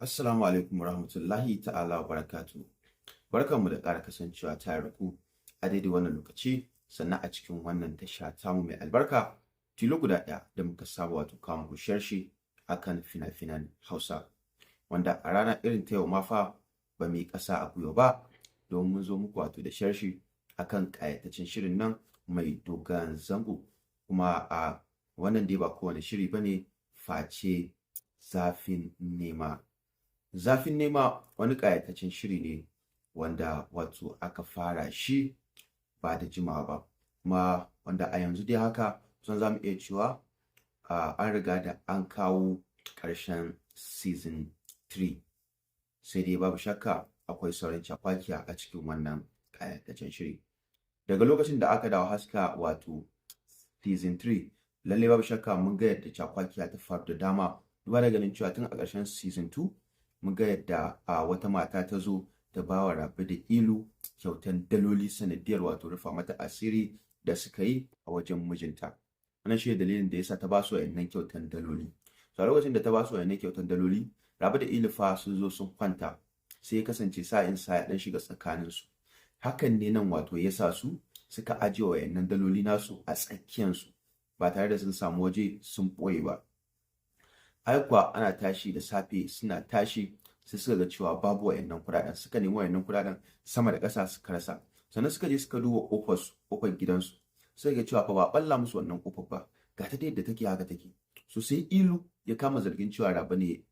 Assalamu alaikum warahmatullahi ta'ala wa barakatuhu. Barkanmu da ƙara kasancewa tare da ku a daidai wannan lokaci sannan a cikin wannan tasha tamu mai albarka tilo guda ɗaya da muka saba wato kawo muku sharshi akan fina-finan Hausa wanda a rana irin ta yau ma fa ba mu yi ƙasa a gwiwa ba domin mun zo muku wato da sharshi akan ƙayataccen shirin nan mai dogon zango kuma a wannan dai ba kowane shiri bane face zafin nema. Zafin nema wani ƙayataccen shiri ne wanda wato aka fara shi ba da jimawa ba kuma wanda a yanzu dai haka kusan za mu iya cewa an riga da an kawo ƙarshen season 3 sai dai babu shakka akwai sauran cakwakiya a cikin wannan ƙayataccen shiri. Daga lokacin da aka dawo haska wato season 3 lallai babu shakka mun ga yadda cakwakiya ta faru da dama duba da ganin cewa tun a ƙarshen season 2 mun ga yadda wata mata ta zo ta ba wa Rabi da Ilu kyautan daloli sanadiyar wato rufa mata asiri da suka yi a wajen mijinta. Wannan shi dalilin da yasa ta ba su wayannan kyautan daloli. So a lokacin da ta ba su wayannan kyautan daloli, Rabi da Ilu fa sun zo sun kwanta sai ya kasance sa'in sa ya dan shiga tsakanin su. Hakan ne nan wato yasa su suka ajiye wayannan daloli nasu a tsakiyar su ba tare da sun samu waje sun ɓoye ba. Ai kuwa ana tashi da safe suna tashi sai suka ga cewa babu wayannan kuɗaɗen, suka nemi wayannan kuɗaɗen sama da ƙasa suka rasa. Sannan suka je suka duba ƙofar gidansu suka ga cewa fa ba ɓalla musu wannan ƙofar ba, ga ta yadda take haka take. So sai Ilu ya kama zargin cewa Rabe ne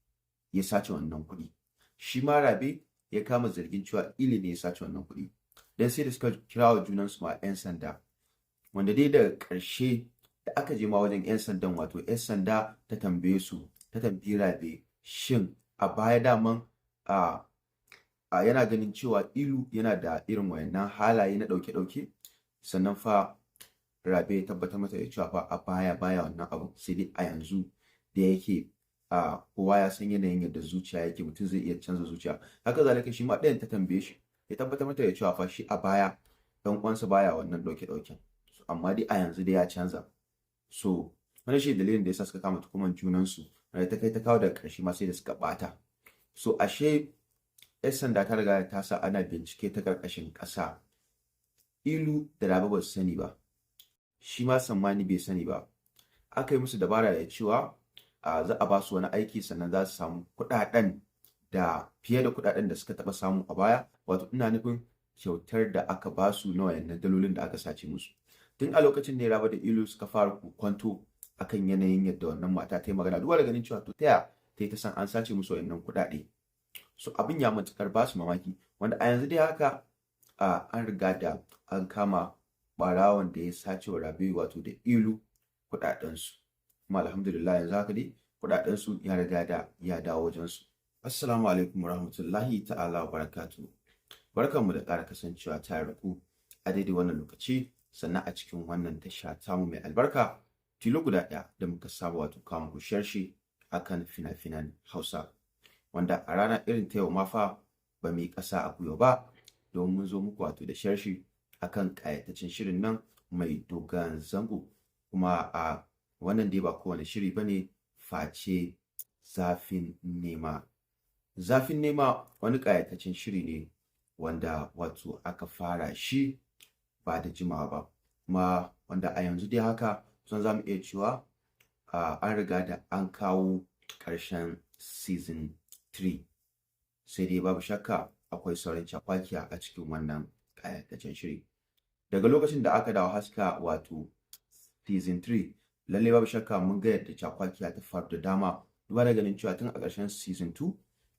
ya sace wannan kuɗi, shi ma Rabe ya kama zargin cewa Ilu ne ya sace wannan kuɗi. Dan sai da suka kira wa junansu ma 'yan sanda, wanda dai daga ƙarshe da aka je ma wajen 'yan sandan wato 'yan sanda ta tambaye su ta tambayi Rabe shin a baya daman yana ganin cewa Ilu yana da irin wayannan halaye na ɗauke-ɗauke. Sannan fa Rabe ya tabbatar mata da cewa fa a baya wannan abu, sai dai a yanzu da yake kowa ya san yanayin yadda zuciya yake, mutum zai iya canza zuciya. Haka zalika shi ma ɗayan ta tambaye shi ya tabbatar mata da cewa fa shi a baya ɗan uwansa baya wannan ɗauke-ɗauken, amma dai a yanzu dai ya canza. So wannan shi dalilin da yasa suka kama tukuman junansu, wanda ta kai ta kawo daga ƙarshe ma sai da suka ɓata. So ashe 'yan sanda ta riga ta sa ana bincike ta ƙarƙashin ƙasa. Ilu da Rabe ba su sani ba, shi ma Sammani bai sani ba. Aka yi musu dabara da cewa za a ba su wani aiki sannan za su samu kuɗaɗen da fiye da kuɗaɗen da suka taɓa samu a baya, wato ina nufin kyautar da aka ba su na wayannan dalolin da aka sace musu. Tun a lokacin ne Rabe da Ilu suka fara kwanto akan yanayin yadda wannan mata ta yi magana, duba da ganin cewa to taya ta yi ta san an sace musu wayannan kuɗaɗe. So abin ya matuƙar ba su mamaki, wanda a yanzu dai haka an riga da an kama ɓarawon da ya sace wa Rabe wato da Ilu kuɗaɗensu, kuma alhamdulillah yanzu haka dai kuɗaɗensu ya riga da ya dawo wajensu. Assalamu alaikum warahmatullahi ta'ala wa barakatuhu. Barkanmu da ƙara kasancewa tare da ku a daidai wannan lokaci sannan a cikin wannan tasha tamu mai albarka tilo guda ɗaya da muka saba wato kawo muku sharshi akan fina-finan Hausa wanda a rana irin ta yau ma fa ba mu yi ƙasa a gwiwa ba domin mun zo muku wato da sharshi akan ƙayataccen shirin nan mai dogon zango kuma a wannan dai ba kowane shiri bane face zafin nema. Zafin nema wani ƙayataccen shiri ne wanda wato aka fara shi ba da jimawa ba kuma wanda a yanzu dai haka kusan za mu iya cewa an riga da an kawo ƙarshen season 3 sai dai babu shakka akwai sauran cakwakiya a cikin wannan ƙayataccen shiri. Daga lokacin da aka dawo haska wato season 3 lallai babu shakka mun ga yadda cakwakiya ta faru da dama duba da ganin cewa tun a ƙarshen season 2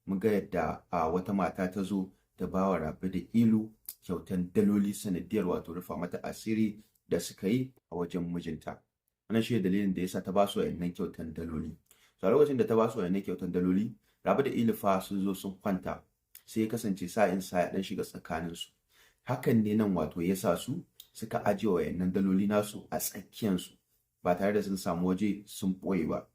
mun ga yadda wata mata ta zo ta ba wa Rabi da Ilu kyautan daloli sanadiyar wato rufa mata asiri da suka yi a wajen mijinta. Wannan shi dalilin da yasa ta ba su wayannan kyautan daloli. So a lokacin da ta ba su wayannan kyautan daloli, Rabi da Ilu fa sun zo sun kwanta sai ya kasance sa'in sa ya dan shiga tsakanin su. Hakan ne nan wato yasa su suka ajiye wayannan daloli nasu a tsakiyar su ba tare da sun samu waje sun ɓoye ba.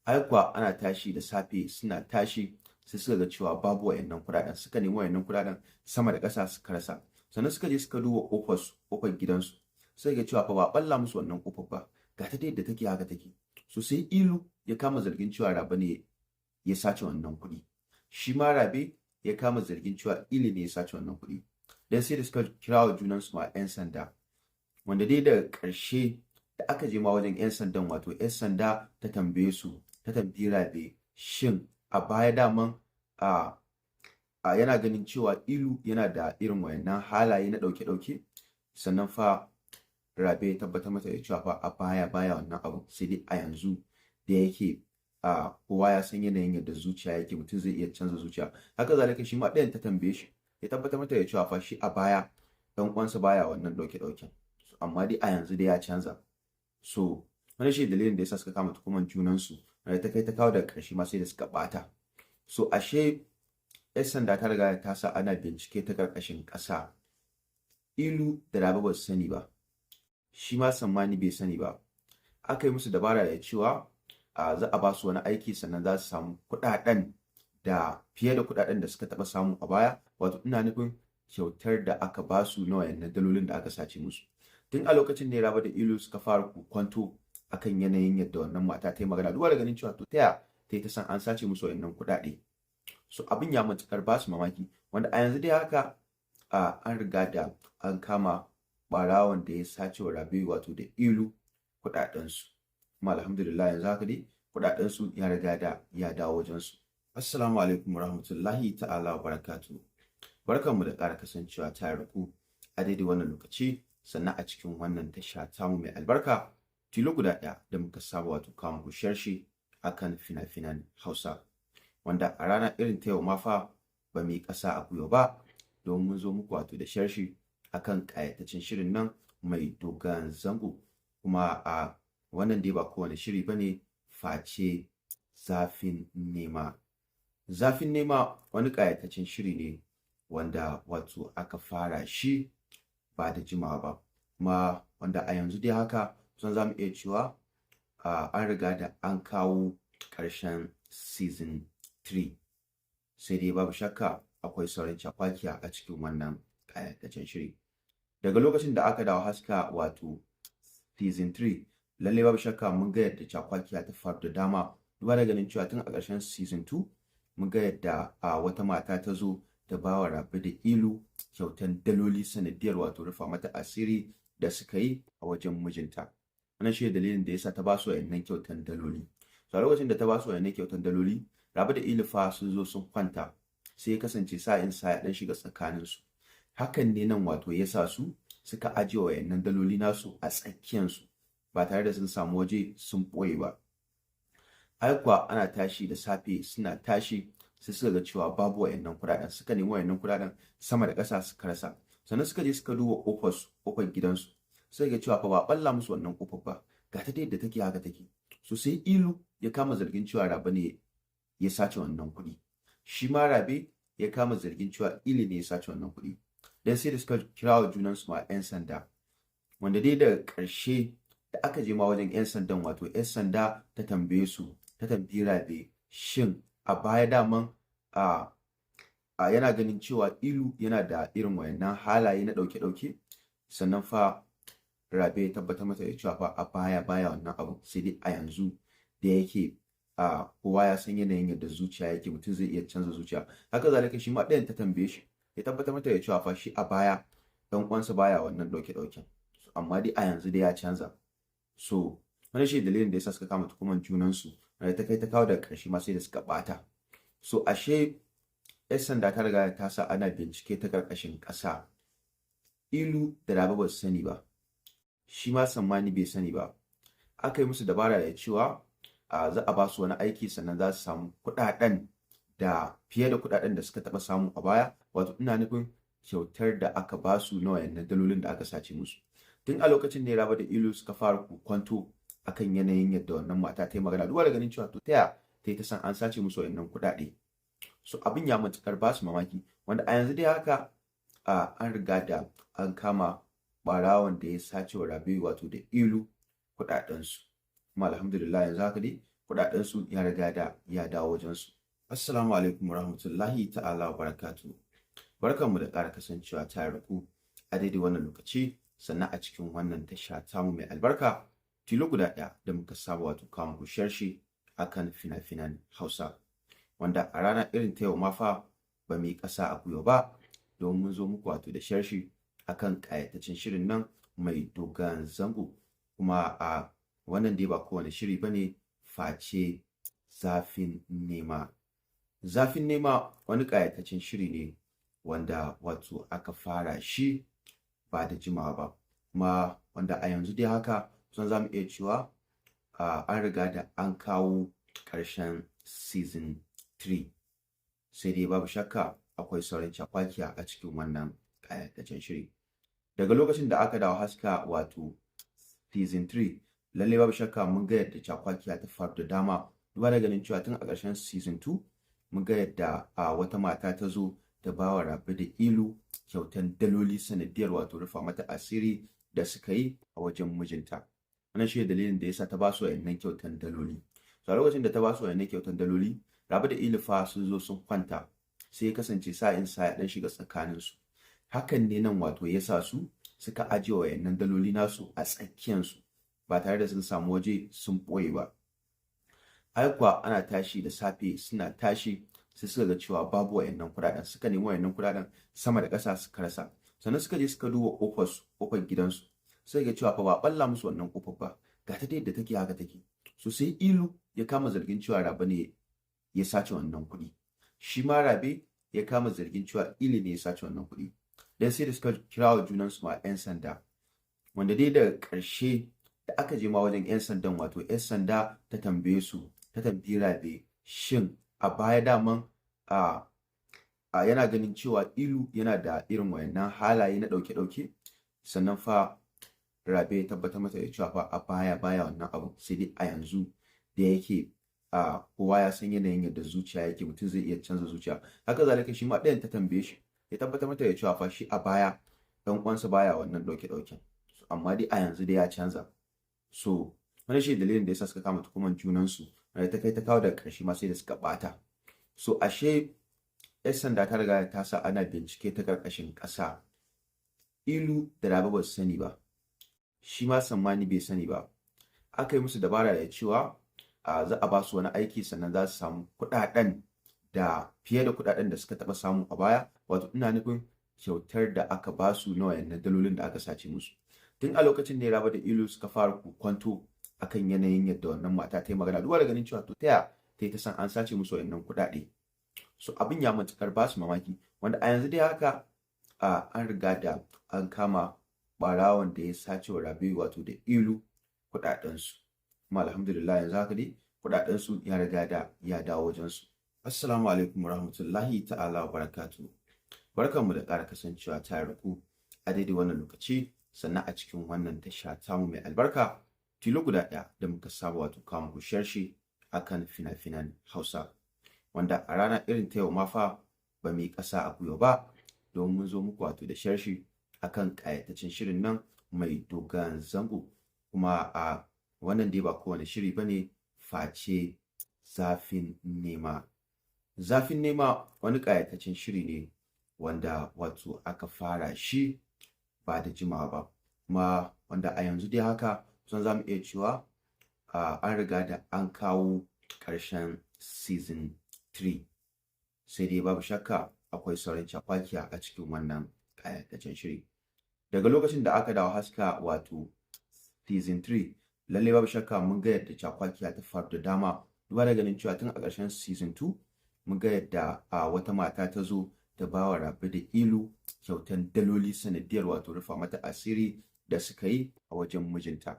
Ai kuwa ana tashi da safe suna tashi sai suka ga cewa babu wayannan kuɗaɗen, suka nemi wayannan kuɗaɗen sama da ƙasa suka rasa. Sannan suka je suka duba ƙofar gidansu suka ga cewa fa ba ɓalla musu wannan ƙofar ba, ga ta yadda take haka take. So sai Ilu ya kama zargin cewa Rabe ne ya sace wannan kuɗi. Shi ma Rabe ya kama zargin cewa Ilu ne ya sace wannan kuɗi. Dan sai da suka kira wa junansu ma 'yan sanda, wanda dai daga ƙarshe da aka je ma wajen 'yan sandan, wato 'yan sanda ta tambaye su, ta tambayi Rabe shin a baya daman yana ganin cewa Ilu yana da irin wayannan halaye na ɗauke-ɗauke. Sannan fa Rabe ya tabbatar mata da cewa fa a baya wannan abu, sai dai a yanzu da yake kowa ya san yanayin yadda zuciya yake, mutum zai iya canza zuciya. Haka zalika shi ma ɗayan ta tambaye shi, ya tabbatar mata da cewa fa shi a baya ɗan uwansa baya wannan ɗauke-ɗauken, amma dai a yanzu dai ya canza. So wani shi dalilin da yasa suka kama tukuman junansu, da ta kai ta kawo daga ƙarshe ma sai da suka ɓata. So ashe 'yan sanda ta riga ta sa ana bincike ta ƙarƙashin ƙasa. Ilu da Rabe ba su sani ba, shi ma Sammani bai sani ba. Aka yi musu dabara da cewa za a ba su wani aiki, sannan za su samu kuɗaɗen da fiye da kuɗaɗen da suka taɓa samu a baya, wato ina nufin kyautar da aka ba su na wayannan dalolin da aka sace musu. Tun a lokacin ne Rabe da Ilu suka fara kwanto akan yanayin yadda wannan mata ta yi magana, duba da ganin cewa to ta yi ta san an sace musu wayannan kuɗaɗe. So abin ya matuƙar ba su mamaki, wanda a yanzu dai haka an riga da an kama ɓarawon da ya sace wa Rabe wato da Ilu kuɗaɗensu, kuma alhamdulillah yanzu haka dai kuɗaɗensu ya riga da ya dawo wajensu. Assalamu alaikum warahmatullahi ta'ala wa barakatuhu. Barkanmu da ƙara kasancewa tare da ku a daidai wannan lokaci, sannan a cikin wannan tasha tamu mai albarka, tilo guda ɗaya da muka saba wato kawo muku sharhi akan fina-finan Hausa, wanda a rana irin ta yau ma fa ba mu yi ƙasa a gwiwa ba, don mun zo muku wato da sharhi akan ƙayataccen shirin nan mai dogon zango. Kuma a wannan dai ba kowane shiri ba ne face Zafin Nema. Zafin Nema wani ƙayataccen shiri ne wanda wato aka fara shi ba da jimawa ba, kuma wanda a yanzu dai haka kusan za mu iya cewa an riga da an kawo ƙarshen season 3, sai dai babu shakka akwai sauran cakwakiya a cikin wannan ƙayataccen shiri. Daga lokacin da aka dawo haska wato season 3, lalle babu shakka mun ga yadda cakwakiya ta faru da dama, duba da ganin cewa tun a ƙarshen season 2 mun ga yadda wata mata ta zo da bawa Rabe da Ilu kyautan daloli sanadiyar wato rufa mata asiri da suka yi a wajen mijinta. Wannan shi dalilin da yasa ta ba su wayannan kyautan daloli. So a lokacin da ta ba su wayannan kyautan daloli, Rabe da Ilu fa sun zo sun kwanta, sai ya kasance sa'in sa ya dan shiga tsakaninsu. Hakan ne nan wato ya sa su suka ajiye wayannan daloli nasu a tsakiyansu, ba tare da sun samu waje sun ɓoye ba. Ai kuwa ana tashi da safe, suna tashi sai suka ga cewa babu wayannan kuɗaɗen, suka nemi wayannan kuɗaɗen sama da ƙasa suka rasa. Sannan suka je suka duba ƙofar gidansu, sai ga cewa fa ba ɓalla musu wannan ƙofar ba, ga ta yadda take haka take. So sai Ilu ya kama zargin cewa Rabe ne ya sace wannan kuɗi. Shi ma Rabe ya kama zargin cewa Ilu ne ya sace wannan kuɗi. Dan sai da suka kira wa junansu ma 'yan sanda, wanda dai daga ƙarshe da aka je ma wajen 'yan sandan, wato 'yan sanda ta tambaye su, ta tambayi Rabe shin a baya daman yana ganin cewa Ilu yana da irin wayannan halaye na ɗauke-ɗauke. Sannan fa Rabe ya tabbatar mata da cewa fa a baya wannan abu, sai dai a yanzu da yake kowa ya san yanayin yadda zuciya yake, mutum zai iya canza zuciya. Haka zalika shi ma ɗayan ta tambaye shi, ya tabbatar mata da cewa fa shi a baya ɗan uwansa baya wannan ɗauke-ɗauken, amma dai a yanzu dai ya canza. So wani shi dalilin da yasa suka kama tukuman junansu, da ta kai ta kawo daga ƙarshe ma sai da suka ɓata. So ashe 'yan sanda ta riga ta sa ana bincike ta ƙarƙashin ƙasa. Ilu da Rabe ba su sani ba, shi ma Sammani bai sani ba. Aka yi musu dabara da cewa za a ba su wani aiki, sannan za su samu kuɗaɗen da fiye da kuɗaɗen da suka taɓa samu a baya, wato ina nufin kyautar da aka ba su na wayannan dalolin da aka sace musu. Tun a lokacin ne Rabe da Ilu suka fara kwanto akan yanayin yadda wannan mata ta yi magana, duba da ganin cewa to ta yi ta san an sace musu wayannan kuɗaɗe. So abin ya matuƙar ba su mamaki, wanda a yanzu dai haka an riga da an kama ɓarawon da ya sace wa Rabe wato da Ilu kuɗaɗensu, kuma alhamdulillah yanzu haka dai kuɗaɗensu ya riga da ya dawo wajensu. Assalamu alaikum warahmatullahi ta'ala wa barakatuhu. Barkanmu da ƙara kasancewa tare da ku a daidai wannan lokaci, sannan a cikin wannan tasha tamu mai albarka, tilo guda ɗaya da muka saba wato kawo muku sharhi akan fina-finan Hausa, wanda a rana irin ta yau ma fa ba mu yi ƙasa a gwiwa ba domin mun zo muku wato da sharshi akan ƙayataccen shirin nan mai dogon zango, kuma a wannan dai ba kowane shiri bane face zafin nema. Zafin nema wani ƙayataccen shiri ne wanda wato aka fara shi ba da jimawa ba, kuma wanda a yanzu dai haka kusan za mu iya cewa an riga da an kawo ƙarshen season 3, sai dai babu shakka akwai sauran cakwakiya a cikin wannan ƙayataccen shiri. Daga lokacin da aka dawo haska wato season 3, lallai babu shakka mun ga yadda cakwakiya ta faru da dama, duba da ganin cewa tun a ƙarshen season 2 mun ga yadda wata mata ta zo ta ba wa Rabe da Ilu kyautan daloli sanadiyar wato rufa mata asiri da suka yi a wajen mijinta. Wannan shi dalilin da yasa ta ba su wayannan kyautan daloli. So a lokacin da ta ba su wayannan kyautan daloli, Rabe da Ilu fa sun zo sun kwanta, sai ya kasance sa'in sa ya dan shiga tsakanin su. Hakan ne nan wato ya sa su suka ajiye wayannan daloli nasu a tsakiyar su ba tare da sun samu waje sun ɓoye ba. Ai kuwa ana tashi da safe, suna tashi sai suka ga cewa babu wayannan kuɗaɗen, suka nemi wayannan kuɗaɗen sama da ƙasa suka rasa. Sannan suka je suka duba ƙofar gidansu, sai ga cewa fa ba ɓalla musu wannan ƙofar ba, ga ta yadda take haka take. So sai Ilu ya kama zargin cewa Rabe ne ya sace wannan kuɗi, shi ma Rabe ya kama zargin cewa Ilu ne ya sace wannan kuɗi. Dan sai da suka kira wa junansu ma 'yan sanda, wanda dai daga ƙarshe da aka je ma wajen 'yan sandan, wato 'yan sanda ta tambaye su, ta tambayi Rabe shin a baya daman yana ganin cewa Ilu yana da irin wayannan halaye na ɗauke-ɗauke. Sannan fa Rabe ya tabbatar mata da cewa fa a baya wannan abu, sai dai a yanzu da yake kowa ya san yanayin yadda zuciya yake, mutum zai iya canza zuciya. Haka zalika shi ma ɗayan ta tambaye shi, ya tabbatar mata da cewa fa shi a baya ɗan uwansa baya wannan ɗauke-ɗauken, amma dai a yanzu dai ya canza. So wannan shi dalilin da yasa suka kama tukuman junansu, wanda ta kai ta kawo daga ƙarshe ma sai da suka ɓata. So ashe 'yan sanda ta riga ta sa ana bincike ta ƙarƙashin ƙasa. Ilu da Rabe ba su sani ba, shi ma Sammani bai sani ba. Aka yi musu dabara da cewa za a ba su wani aiki, sannan za su samu kuɗaɗen da fiye da kuɗaɗen da suka taɓa samu a baya, wato ina nufin kyautar da aka ba su na wayannan dalolin da aka sace musu. Tun a lokacin ne Rabe da Ilu suka fara kwanto akan yanayin yadda wannan mata ta yi magana, duba da ganin cewa to ta yi ta san an sace musu wayannan kuɗaɗe. So abin ya matuƙar ba su mamaki, wanda a yanzu dai haka an riga da an kama ɓarawon da ya sace wa Rabe wato da Ilu kuɗaɗensu, kuma alhamdulillah yanzu haka dai kuɗaɗensu ya riga da ya dawo wajensu. Assalamu alaikum warahmatullahi ta'ala wa barakatuhu. Barkanmu da ƙara kasancewa tare da ku a daidai wannan lokaci, sannan a cikin wannan tasha tamu mai albarka, tilo guda ɗaya da muka saba wato kawo muku sharshi akan fina-finan Hausa, wanda a rana irin ta yau ma fa ba mu yi ƙasa a gwiwa ba domin mun zo muku wato da sharshi akan ƙayataccen shirin nan mai dogon zango, kuma a wannan dai ba kowane shiri bane face zafin nema. Zafin nema wani ƙayataccen shiri ne wanda wato aka fara shi ba da jimawa ba, kuma wanda a yanzu dai haka kusan za mu iya cewa an riga da an kawo ƙarshen season 3, sai dai babu shakka akwai sauran cakwakiya a cikin wannan ƙayataccen shiri. Daga lokacin da aka dawo haska wato season 3, lallai babu shakka mun ga yadda cakwakiya ta faru da dama, duba da ganin cewa tun a ƙarshen season 2 mun ga yadda wata mata ta zo ta ba wa Rabe da Ilu kyautan daloli sanadiyar wato rufa mata asiri da suka yi a wajen mijinta.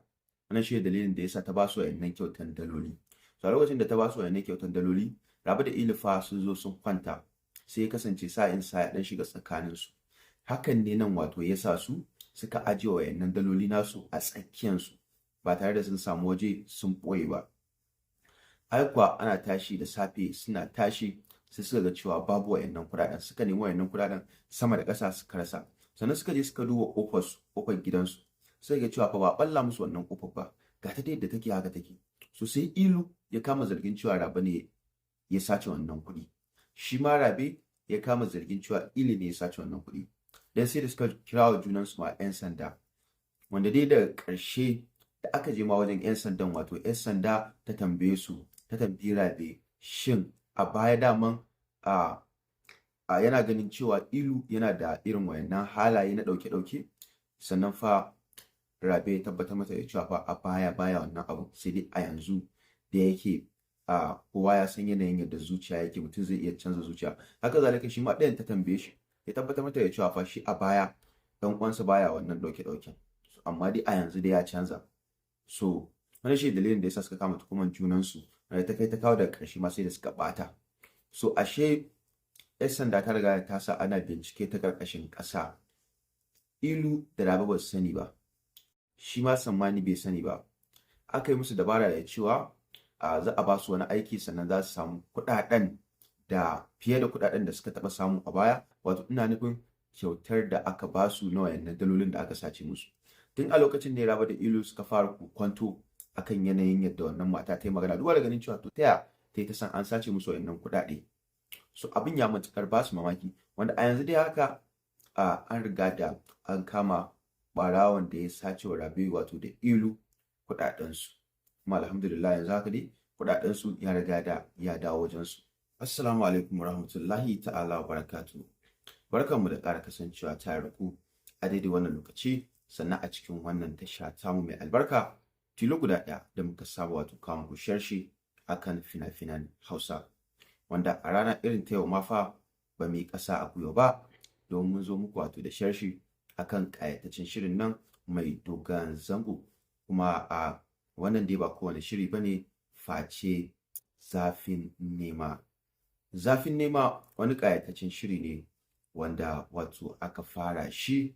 Wannan shi dalilin da yasa ta ba su wayannan kyautan daloli. So a lokacin da ta ba su wayannan kyautan daloli, Rabe da Ilu fa sun zo sun kwanta, sai ya kasance sa'in sa ya dan shiga tsakanin su. Hakan ne nan wato ya sa su suka ajiye wayannan daloli nasu a tsakiyar su ba tare da sun samu waje sun ɓoye ba. Ai kuwa ana tashi da safe, suna tashi sai suka ga cewa babu wayannan kuɗaɗen, suka nemi wayannan kuɗaɗen sama da ƙasa suka rasa. Sannan suka je suka duba ƙofar gidansu, sai ga cewa fa ba ɓalla musu wannan ƙofar ba, ga ta yadda take haka take. So sai Ilu ya kama zargin cewa Rabe ne ya sace wannan kuɗi, shi ma Rabe ya kama zargin cewa Ilu ne ya sace wannan kuɗi. Dan sai da suka kira wa junansu ma 'yan sanda, wanda dai daga ƙarshe da aka je ma wajen 'yan sandan, wato 'yan sanda ta tambaye su, ta tambayi Rabe shin a baya daman a yana ganin cewa ilu yana da irin wayannan halaye na ɗauke-ɗauke, sannan fa Rabe ya tabbatar mata da cewa fa a baya baya wannan abu, sai dai a yanzu da yake kowa ya san yanayin yadda zuciya yake, mutum zai iya canza zuciya. Haka zalika shi ma ɗayan ta tambaye shi ya tabbatar mata da cewa fa shi a baya ɗan uwansa baya wannan ɗauke-ɗauken, amma dai a yanzu dai ya canza. So wannan shi dalilin da yasa suka kama tuhuman junansu, wanda ta kai ta kawo daga ƙarshe ma sai da suka ɓata. So ashe 'yan sanda ta riga ta sa ana bincike ta ƙarƙashin ƙasa. Ilu da Rabe ba su sani ba, shi ma Sammani bai sani ba. Aka yi musu dabara da cewa za a ba su wani aiki sannan za su samu kuɗaɗen da fiye da kuɗaɗen da suka taɓa samu a baya, wato ina nufin kyautar da aka ba su na wayannan dalolin da aka sace musu. Tun a lokacin ne Rabe da Ilu suka fara kwanto akan yanayin yadda wannan mata ta yi magana, duba da ganin cewa to ta yi ta san an sace musu wayannan kuɗaɗe. So abin ya matuƙar ba su mamaki, wanda a yanzu dai haka an riga da an kama ɓarawon da ya sace wa Rabe wato da Ilu kuɗaɗensu, kuma alhamdulillah yanzu haka dai kuɗaɗensu ya riga da ya dawo wajensu. Assalamu alaikum warahmatullahi ta'ala wa barakatuhu. Barkanmu da ƙara kasancewa tare da ku a daidai wannan lokaci, sannan a cikin wannan tasha tamu mai albarka, tilo guda ɗaya da muka saba wato kawo muku sharhi akan fina-finan Hausa, wanda a rana irin ta yau ma fa ba mu yi ƙasa a gwiwa ba, domin mun zo muku wato da sharhi akan ƙayataccen shirin nan mai dogon zango, kuma a wannan dai ba kowane shiri bane face Zafin Nema. Zafin Nema wani ƙayataccen shiri ne wanda wato aka fara shi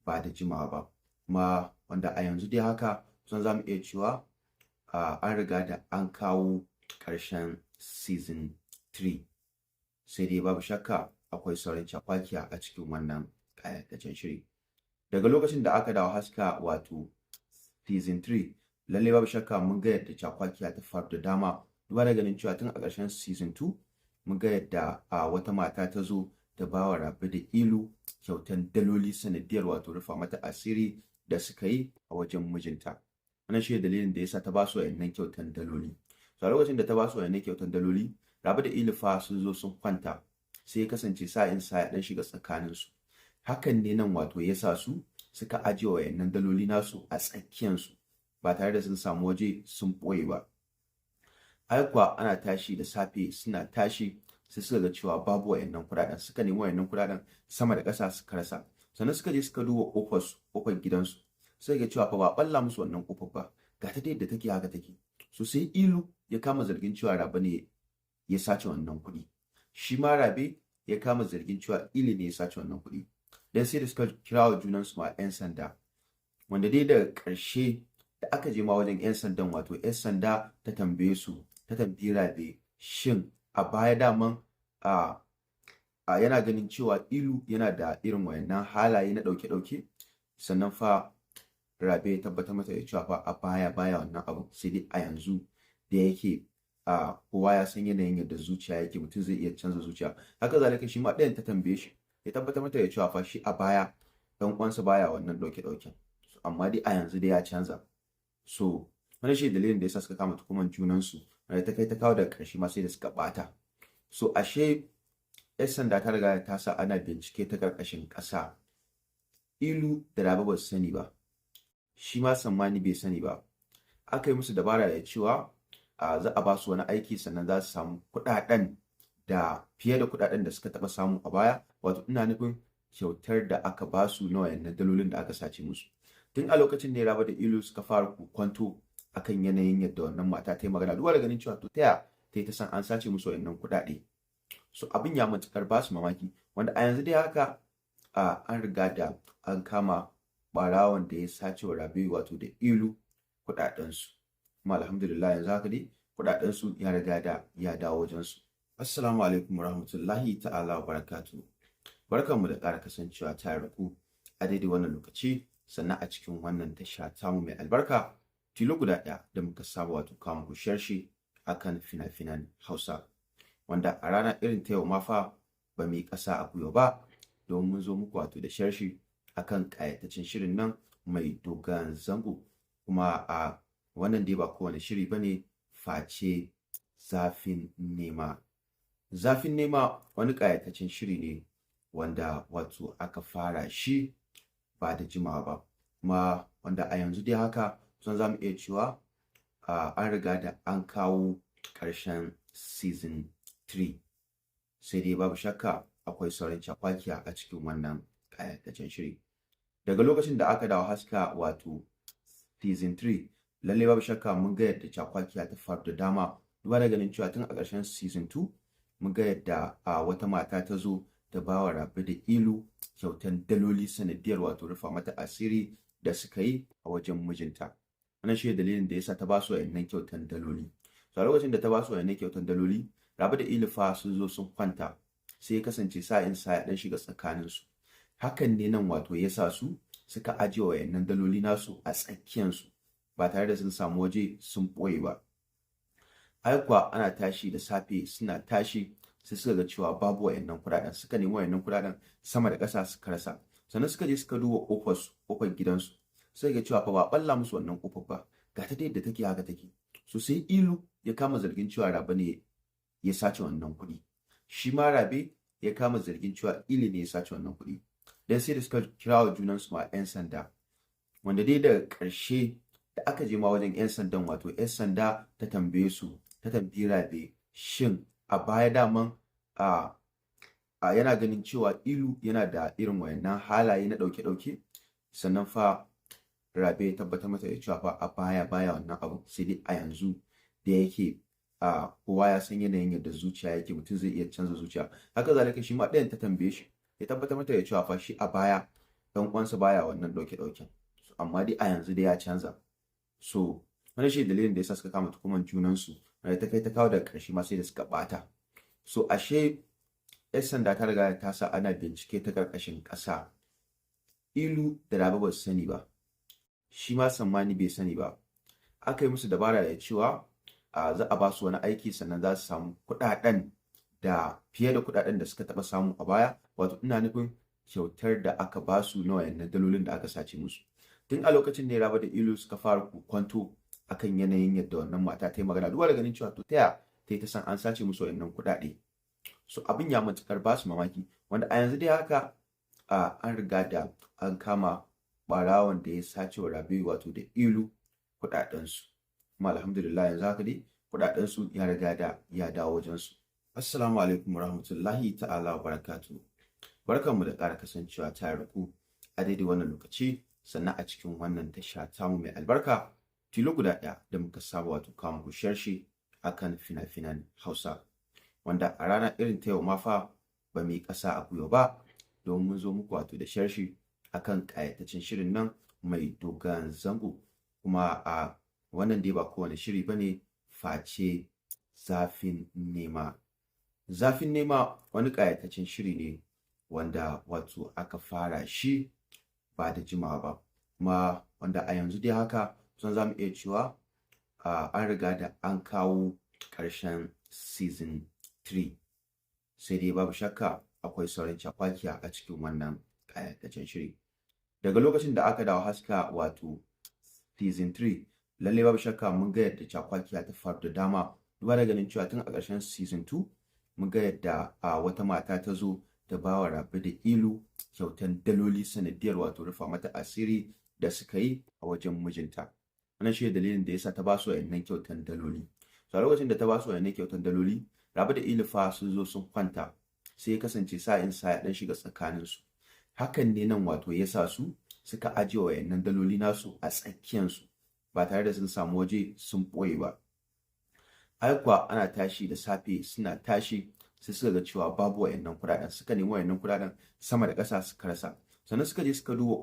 ba da jimawa ba, kuma wanda a yanzu dai haka kusan za mu iya cewa an riga da an kawo ƙarshen season 3, sai dai babu shakka akwai sauran cakwakiya a cikin wannan ƙayataccen shiri. Daga lokacin da aka dawo haska wato season 3, lalle babu shakka mun ga yadda cakwakiya ta faru da dama, duba da ganin cewa tun a ƙarshen season 2 mun ga yadda wata mata ta zo ta ba wa Rabe da Ilu kyautan daloli sanadiyar wato rufa mata asiri da suka yi a wajen mijinta. Wannan shi dalilin da yasa ta ba su wayannan kyautan daloli. So a lokacin da ta ba su wayannan kyautan daloli, Rabe da Ilu fa sun zo sun kwanta, sai ya kasance sa'in sa ya dan shiga tsakaninsu. Hakan ne nan wato ya sa su suka ajiye wayannan daloli nasu a tsakiyansu ba tare da sun samu waje sun ɓoye ba. Ai kuwa ana tashi da safe, suna tashi sai suka ga cewa babu wayannan kuɗaɗen, suka nemi wayannan kuɗaɗen sama da ƙasa suka rasa. Sannan suka je suka duba ƙofar gidansu, sai ga cewa fa ba ɓalla musu wannan ƙofar ba, ga ta yadda take haka take. So sai Ilu ya kama zargin cewa Rabe ne ya sace wannan kuɗi, shi ma Rabe ya kama zargin cewa Ilu ne ya sace wannan kuɗi. Dan sai da suka kira wa junansu ma 'yan sanda, wanda dai daga ƙarshe da aka je ma wajen 'yan sandan, wato 'yan sanda ta tambaye su, ta tambayi Rabe shin a baya daman yana ganin cewa Ilu yana da irin wayannan halaye na ɗauke-ɗauke, sannan fa Rabe ya tabbatar mata da cewa fa a baya baya wannan abu, sai dai a yanzu da yake kowa ya san yanayin yadda zuciya yake, mutum zai iya canza zuciya. Haka zalika shi ma ɗayan ta tambaye shi ya tabbatar mata da cewa fa shi a baya ɗan uwansa baya wannan ɗauke-ɗauken, amma dai a yanzu dai ya canza. So wannan shi dalilin da yasa suka kama tuhuman junansu, wanda ta kai ta kawo daga ƙarshe ma sai da suka ɓata. So ashe 'yan sanda ta riga ta sa ana bincike ta ƙarƙashin ƙasa. Ilu da Rabe ba su sani ba, shi ma Sammani bai sani ba. Aka yi musu dabara da cewa za a ba su wani aiki sannan za su samu kuɗaɗen da fiye da kuɗaɗen da suka taɓa samu a baya, wato ina nufin kyautar da aka ba su na wayannan dalolin da aka sace musu. Tun a lokacin ne Rabe da Ilu suka fara kwanto akan yanayin yadda wannan mata ta yi magana, duba da ganin cewa to ta yi ta san an sace musu wayannan kuɗaɗe. So abin ya matuƙar ba su mamaki, wanda a yanzu dai haka an riga da an kama ɓarawon da ya sace wa Rabe wato da Ilu kuɗaɗensu, kuma alhamdulillah yanzu haka dai kuɗaɗensu ya riga da ya dawo wajensu. Assalamu alaikum warahmatullahi ta'ala wa barakatuhu. Barkanmu da ƙara kasancewa tare da ku a daidai wannan lokaci, sannan a cikin wannan tasha tamu mai albarka, tilo guda ɗaya da muka saba wato kawo muku sharhi akan fina-finan Hausa, wanda a rana irin ta yau ma fa ba mu yi ƙasa a gwiwa ba, domin mun zo muku wato da sharhi akan ƙayataccen shirin nan mai dogon zango, kuma a wannan dai ba kowane shiri bane face Zafin Nema. Zafin nema wani ƙayataccen shiri ne wanda wato aka fara shi ba da jimawa ba, kuma wanda a yanzu dai haka kusan za mu iya cewa an riga da an kawo ƙarshen season 3, sai dai babu shakka akwai sauran cakwakiya a cikin wannan ƙayataccen shiri. Daga lokacin da aka dawo haska wato season 3, lallai babu shakka mun ga yadda cakwakiya ta faru da dama, duba da ganin cewa tun a ƙarshen season 2 mun ga yadda wata mata ta zo ta ba wa Rabe da Ilu kyautan daloli sanadiyar wato rufa mata asiri da suka yi a wajen mijinta. Wannan shi dalilin da yasa ta ba su wayannan kyautan daloli. So a lokacin da ta ba su wayannan kyautan daloli, Rabe da Ilu fa sun zo sun kwanta, sai ya kasance sa'in sa ya dan shiga tsakanin su. Hakan ne nan wato yasa su suka ajiye wayannan daloli nasu a tsakiyan su ba tare da sun samu waje sun ɓoye ba. Kuwa ana tashi da safe, suna tashi sai suka ga cewa babu wayannan kuɗaɗen, suka nemi wayannan kuɗaɗen sama da ƙasa suka rasa. Sannan suka je suka duba ƙofar gidansu, sai ga cewa fa ba ɓalla musu wannan ƙofar ba, ga ta yadda take haka take. So sai Ilu ya kama zargin cewa Rabe ne ya sace wannan kuɗi, shi ma Rabe ya kama zargin cewa Ilu ne ya sace wannan kuɗi. Dan sai da suka kira wa junansu ma 'yan sanda, wanda dai daga ƙarshe da aka je ma wajen 'yan sandan, wato 'yan sanda ta tambaye su, ta tambayi Rabe shin a baya daman yana ganin cewa Ilu yana da irin wayannan halaye na ɗauke-ɗauke. Sannan fa Rabe ya tabbatar mata da cewa fa a baya wannan abu, sai dai a yanzu da yake kowa ya san yanayin yadda zuciya yake, mutum zai iya canza zuciya. Haka zalika shi ma ɗayan ta tambaye shi, ya tabbatar mata da cewa fa shi a baya ɗan uwansa baya wannan ɗauke-ɗauken, amma dai a yanzu dai ya canza. So wannan shi dalilin da yasa suka kama tukuman junansu, da ta kai ta kawo daga ƙarshe ma sai da suka ɓata. So ashe 'yan sanda ta riga ta sa ana bincike ta ƙarƙashin ƙasa. Ilu da Rabe ba su sani ba, shi ma Sammani bai sani ba. Aka yi musu dabara da cewa za a ba su wani aiki, sannan za su samu kuɗaɗen da fiye da kuɗaɗen da suka taɓa samu a baya, wato ina nufin kyautar da aka ba su na wayannan dalolin da aka sace musu. Tun a lokacin ne Rabe da Ilu suka fara kwanto akan yanayin yadda wannan mata ta yi magana, duba da ganin cewa to taya ta yi ta san an sace musu wayannan kuɗaɗe. So abin ya matuƙar ba su mamaki, wanda a yanzu dai haka an riga da an kama ɓarawon da ya sace wa Rabe wato da Ilu kuɗaɗensu, kuma alhamdulillah yanzu haka dai kuɗaɗensu ya riga da ya dawo wajensu. Assalamu alaikum warahmatullahi ta'ala wa barakatuhu. Barkanmu da ƙara kasancewa tare da ku a daidai wannan lokaci, sannan a cikin wannan tasha tamu mai albarka, tilo guda ɗaya da muka saba wato kawo muku sharshi akan fina-finan Hausa, wanda a rana irin ta yau ma fa ba mu yi ƙasa a gwiwa ba, domin mun zo muku wato da sharshi akan ƙayataccen shirin nan mai dogon zango. Kuma a wannan dai ba kowane shiri bane face Zafin Nema. Zafin Nema wani ƙayataccen shiri ne wanda wato aka fara shi ba da jimawa ba, kuma wanda a yanzu dai haka kusan za mu iya cewa an riga da an kawo ƙarshen season 3, sai dai babu shakka akwai sauran cakwakiya a cikin wannan ƙayataccen shiri. Daga lokacin da aka dawo haska wato season 3, lallai babu shakka mun ga yadda cakwakiya ta faru da dama, duba da ganin cewa tun a ƙarshen season 2 mun ga yadda wata mata ta zo ta ba wa Rabe da Ilu kyautan daloli sanadiyar wato rufa mata asiri da suka yi a wajen mijinta. Wannan shi dalilin da yasa ta ba su wayannan kyautan daloli. So a lokacin da ta ba su wayannan kyautan daloli, Rabe da Ilu fa sun zo sun kwanta, sai ya kasance sa'in sa ya dan shiga tsakanin su. Hakan ne nan wato yasa su suka ajiye wayannan daloli nasu a tsakiyan su ba tare da sun samu waje sun ɓoye ba. Kuwa ana tashi da safe, suna tashi sai suka ga cewa babu wayannan kuɗaɗen, suka nemi wayannan kuɗaɗen sama da ƙasa suka rasa. Sannan suka je suka duba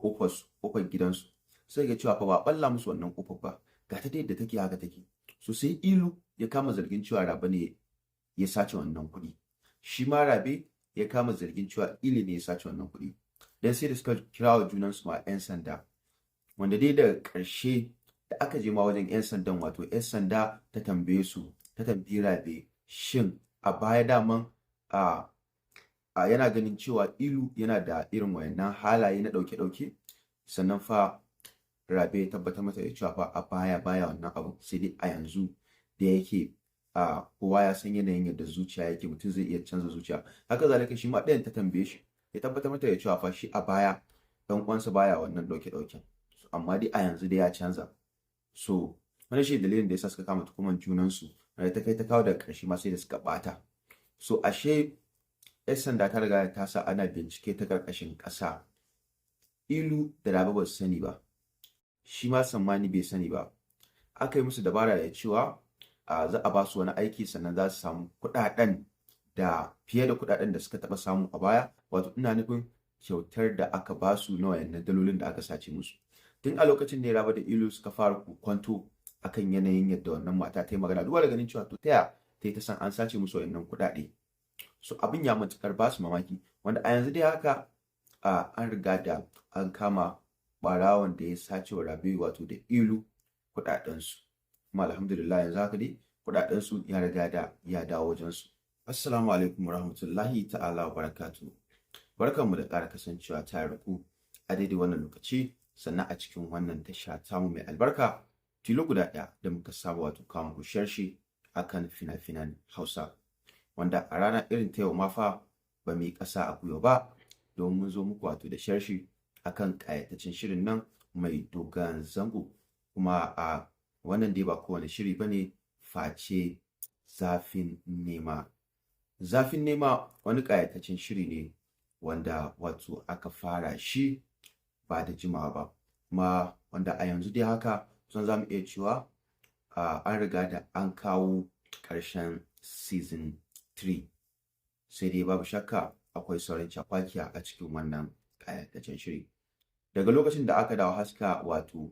ƙofar gidansu, sai ga cewa fa ba ɓalla musu wannan ƙofar ba, ga ta yadda take haka take. So sai Ilu ya kama zargin cewa Rabe ne ya sace wannan kuɗi, shi ma Rabe ya kama zargin cewa Ilu ne ya sace wannan kuɗi. Dan sai da suka kira wa junansu ma 'yan sanda, wanda dai daga ƙarshe da aka je ma wajen 'yan sandan, wato 'yan sanda ta tambaye su, ta tambayi Rabe shin a baya daman yana ganin cewa Ilu yana da irin wayannan halaye na ɗauke-ɗauke. Sannan fa Rabe ya tabbatar mata da cewa fa a baya wannan abu, sai dai a yanzu da yake kowa ya san yanayin yadda zuciya yake, mutum zai iya canza zuciya. Haka zalika shi ma ɗayan ta tambaye shi ya tabbatar mata da cewa fa shi a baya ɗan uwansa baya wannan ɗauke-ɗauken, amma dai a yanzu dai ya canza. So wannan shi dalilin da yasa suka kama tuhuman junansu, da ta kai ta kawo daga ƙarshe ma sai da suka ɓata. So ashe 'yan sanda ta riga ta sa ana bincike ta ƙarƙashin ƙasa. Ilu da Rabe ba su sani ba, shi ma Sammani bai sani ba. Aka yi musu dabara da cewa za a ba su wani aiki sannan za su samu kuɗaɗen da fiye da kuɗaɗen da suka taɓa samu a baya, wato ina nufin kyautar da aka ba su na wayannan dalolin da aka sace musu. Tun a lokacin ne Rabe da Ilu suka fara kokwanto akan yanayin yadda wannan mata ta yi magana, duba da ganin cewa to ta yi ta san an sace musu wayannan kuɗaɗe. So abin ya matuƙar ba su mamaki, wanda a yanzu dai haka an riga da an kama ɓarawon da ya sace wa Rabe wato da Ilu kuɗaɗensu, kuma alhamdulillah yanzu haka dai kuɗaɗensu ya riga da ya dawo wajensu. Assalamu alaikum warahmatullahi ta'ala wa barakatuhu. Barkanmu da ƙara kasancewa tare da ku a daidai wannan lokaci, sannan a cikin wannan tasha tamu mai albarka, tilo guda ɗaya da muka saba wato kawo muku sharhi akan fina-finan Hausa, wanda a rana irin ta yau ma fa ba mu yi ƙasa a gwiwa ba, don mun zo muku wato da sharhi akan ƙayataccen shirin nan mai dogon zango, kuma a wannan dai ba kowane shiri bane face Zafin Nema. Zafin Nema wani ƙayataccen shiri ne wanda wato aka fara shi ba da jimawa ba, kuma wanda a yanzu dai haka kusan za mu iya cewa an riga da an kawo ƙarshen season 3, sai dai babu shakka akwai sauran cakwakiya a cikin wannan ƙayataccen shiri. Daga lokacin da aka dawo haska wato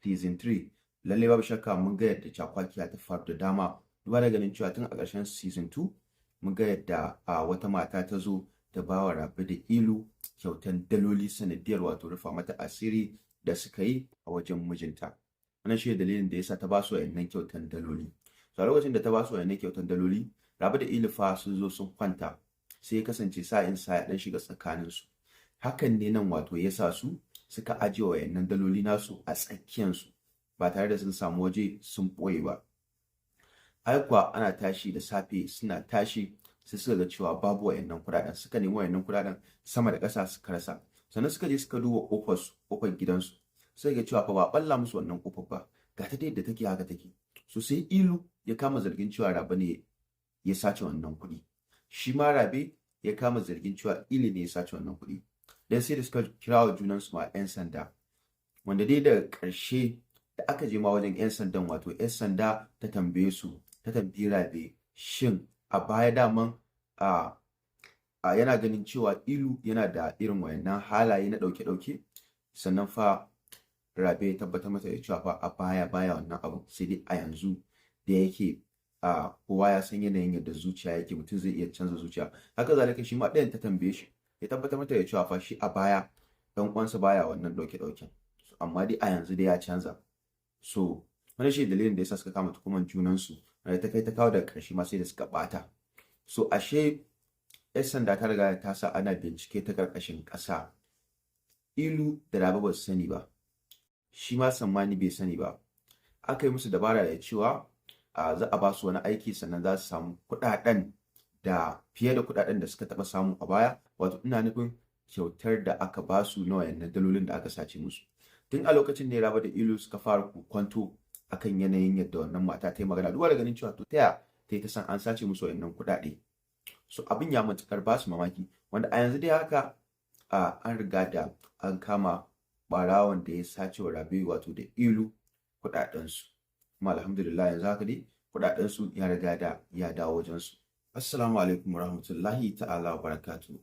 season 3, lalle babu shakka mun ga yadda cakwakiya ta faru da dama, duba da ganin cewa tun a ƙarshen season 2 mun ga yadda wata mata ta zo ta ba wa Rabe da Ilu kyautan daloli sanadiyar wato rufa mata asiri da suka yi a wajen mijinta. Wannan shi dalilin da yasa ta ba su wayannan kyautan daloli. So a lokacin da ta ba su wayannan kyautan daloli, Rabe da Ilu fa sun zo sun kwanta, sai ya kasance sa'in sa ya dan shiga tsakaninsu. Hakan ne nan wato ya sa su suka ajiye wayannan daloli nasu a tsakiyansu ba tare da sun samu waje sun ɓoye ba. Ai kuwa ana tashi da safe, suna tashi sai suka ga cewa babu wayannan kuɗaɗen, suka nemi wayannan kuɗaɗen sama da ƙasa suka rasa. Sannan suka je suka duba ƙofar gidansu, sai ga cewa fa ba ɓalla musu wannan ƙofar ba, ga ta yadda take haka take. So sai Ilu ya kama zargin cewa Rabe ne ya sace wannan kuɗi, shi ma Rabe ya kama zargin cewa Ilu ne ya sace wannan kuɗi. Dan sai da suka kira wa junansu ma 'yan sanda, wanda dai daga ƙarshe da aka je ma wajen 'yan sandan, wato 'yan sanda ta tambaye su, ta tambayi Rabe shin a baya daman yana ganin cewa Ilu yana da irin wayannan halaye na ɗauke-ɗauke. Sannan fa Rabe ya tabbatar mata da cewa fa a baya wannan abu, sai dai a yanzu da yake kowa ya san yanayin yadda zuciya yake, mutum zai iya canza zuciya. Haka zalika shi ma ɗayan ta tambaye shi ya tabbatar mata da cewa fa shi a baya ɗan uwansa baya wannan ɗauke-ɗauken, amma dai a yanzu dai ya canza. So wannan shi dalilin da yasa suka kama tuhuman junansu, da ta kai ta kawo daga ƙarshe ma sai da suka ɓata. So ashe 'yan sanda ta riga ta sa ana bincike ta ƙarƙashin ƙasa. Ilu da Rabe ba su sani ba, shi ma Sammani bai sani ba. Aka yi musu dabara da cewa za a ba su wani aiki sannan za su samu kuɗaɗen da fiye da kuɗaɗen da suka taɓa samu a baya, wato ina nufin kyautar da aka ba su na wayannan dalolin da aka sace musu. Tun a lokacin ne Rabe da Ilu suka fara kokwanto akan yanayin yadda wannan mata ta yi magana, duba da ganin cewa to ta yi ta san an sace musu wayannan kuɗaɗe. So abin ya matuƙar ba su mamaki, wanda a yanzu dai haka an riga da an kama ɓarawon da ya sace wa Rabe wato da Ilu kuɗaɗensu, kuma alhamdulillah yanzu haka dai kuɗaɗensu ya riga da ya dawo wajensu. Assalamu alaikum warahmatullahi ta'ala wa barakatuhu.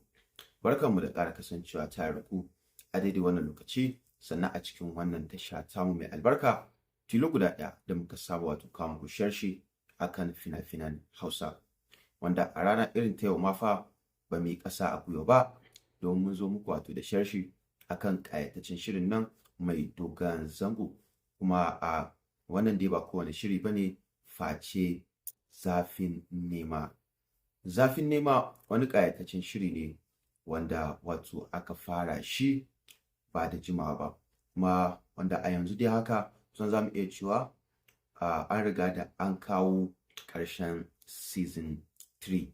Barkanmu da ƙara kasancewa tare da ku a daidai wannan lokaci, sannan a cikin wannan tasha tamu mai albarka, tilo guda ɗaya da muka saba wato kawo muku sharhi akan fina-finan Hausa, wanda a rana irin ta yau ma fa ba mu yi ƙasa a gwiwa ba, don mun zo muku wato da sharhi akan ƙayataccen shirin nan mai dogon zango, kuma a wannan dai ba kowane shiri bane face Zafin Nema. Zafin Nema wani ƙayataccen shiri ne wanda wato aka fara shi ba da jimawa ba, kuma wanda a yanzu dai haka kusan za mu iya cewa an riga da an kawo ƙarshen season 3,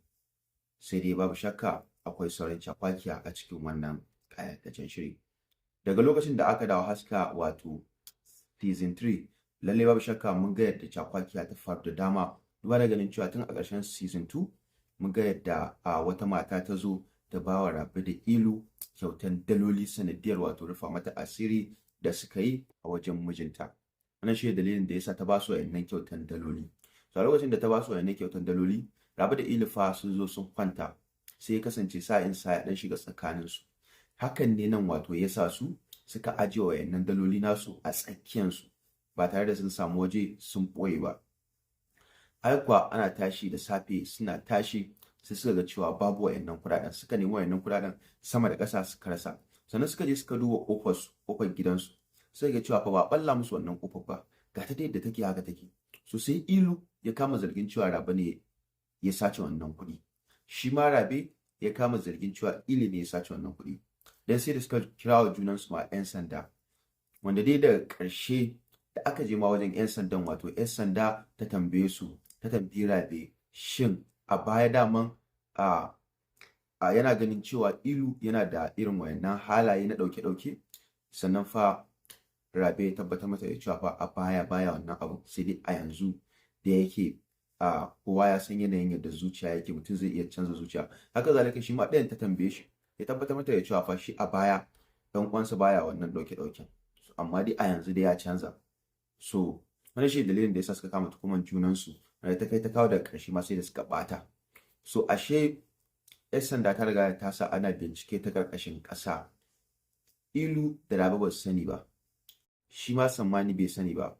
sai dai babu shakka akwai sauran cakwakiya a cikin wannan ƙayataccen shiri. Daga lokacin da aka dawo haska wato season 3, lalle babu shakka mun ga yadda cakwakiya ta faru da dama, duba da ganin cewa tun a ƙarshen season 2 mun ga yadda wata mata ta zo ta ba wa Rabe da Ilu kyautan daloli sanadiyar wato rufa mata asiri da suka yi a wajen mijinta. Wannan shi dalilin da yasa ta ba su wayannan kyautan daloli. So a lokacin da ta ba su wayannan kyautan daloli, Rabe da Ilu fa sun zo sun kwanta, sai ya kasance sa'in sa ya dan shiga tsakanin su. Hakan ne nan wato yasa su suka ajiye wayannan daloli nasu a tsakiyar su ba tare da sun samu waje sun boye ba. Ai kuwa ana tashi da safe, suna tashi sai suka ga cewa babu wayannan kuɗaɗen, suka nemi wayannan kuɗaɗen sama da ƙasa suka rasa. Sannan suka je suka duba ƙofar gidansu, sai ga cewa fa ba balla musu wannan ƙofar ba, ga ta yadda take haka take. So sai Ilu ya kama zargin cewa Rabe ne ya sace wannan kuɗi, shi ma Rabe ya kama zargin cewa Ilu ne ya sace wannan kuɗi. Dan sai da suka kira wa junansu ma 'yan sanda, wanda dai daga ƙarshe da aka je ma wajen 'yan sandan, wato 'yan sanda ta tambaye su, ta tambayi Rabe shin a baya daman yana ganin cewa Ilu yana da irin wayannan halaye na ɗauke-ɗauke. Sannan fa Rabe ya tabbatar mata da cewa fa a baya wannan abu, sai dai a yanzu da yake kowa ya san yanayin yadda zuciya yake, mutum zai iya canza zuciya. Haka zalika shi ma ɗayan ta tambaye shi, ya tabbatar mata da cewa fa shi a baya ɗan uwansa baya wannan ɗauke-ɗauken, amma dai a yanzu dai ya canza. So wannan shi dalilin da yasa suka kama tukuman junansu, da ta kai ta kawo daga ƙarshe ma sai da suka ɓata. So ashe 'yan sanda ta riga ta sa ana bincike ta ƙarƙashin ƙasa. Ilu da Rabe ba su sani ba, shi ma Sammani bai sani ba.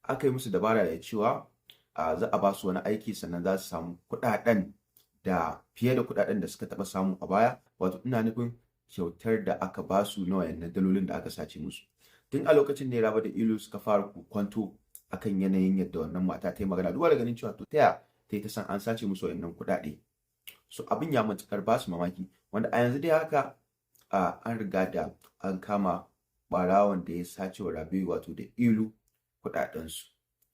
Aka yi musu dabara da cewa za a ba su wani aiki, sannan za su samu kuɗaɗen da fiye da kuɗaɗen da suka taɓa samu a baya, wato ina nufin kyautar da aka ba su na wayannan dalolin da aka sace musu. Tun a lokacin ne Rabe da Ilu suka fara kwanto akan yanayin yadda wannan mata ta yi magana, duba da ganin cewa to taya ta yi ta san an sace musu wayannan kuɗaɗe. So abin ya matuƙar ba su mamaki, wanda a yanzu dai haka an riga da an kama ɓarawon da ya sace wa Rabe wato da Ilu kuɗaɗensu,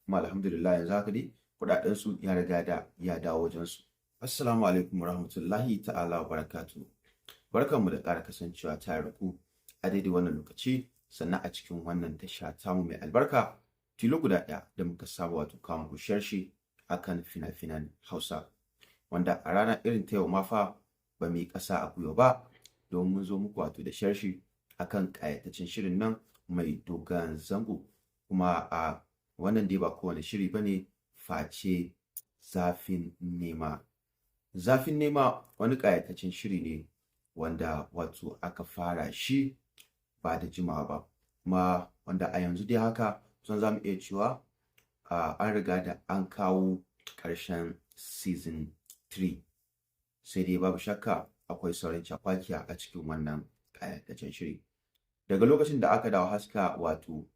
kuma alhamdulillah yanzu haka dai kuɗaɗensu ya riga da ya dawo wajensu. Assalamu alaikum warahmatullahi ta'ala wa barakatuhu. Barkanmu da ƙara kasancewa tare da ku a daidai wannan lokaci, sannan a cikin wannan tasha tamu mai albarka, tilo guda ɗaya da muka saba wato kawo muku sharhi akan fina-finan Hausa, wanda a rana irin ta yau ma fa ba mu yi ƙasa a gwiwa ba, don mun zo muku wato da sharhi akan ƙayataccen shirin nan mai dogon zango. Kuma a wannan dai ba kowane shiri bane face Zafin Nema. Zafin Nema wani ƙayataccen shiri ne wanda wato aka fara shi ba da jimawa ba, kuma wanda a yanzu dai haka kusan za mu iya cewa an riga da an kawo ƙarshen season 3, sai dai babu shakka akwai sauran cakwakiya a cikin wannan ƙayataccen shiri. Daga lokacin da aka dawo haska wato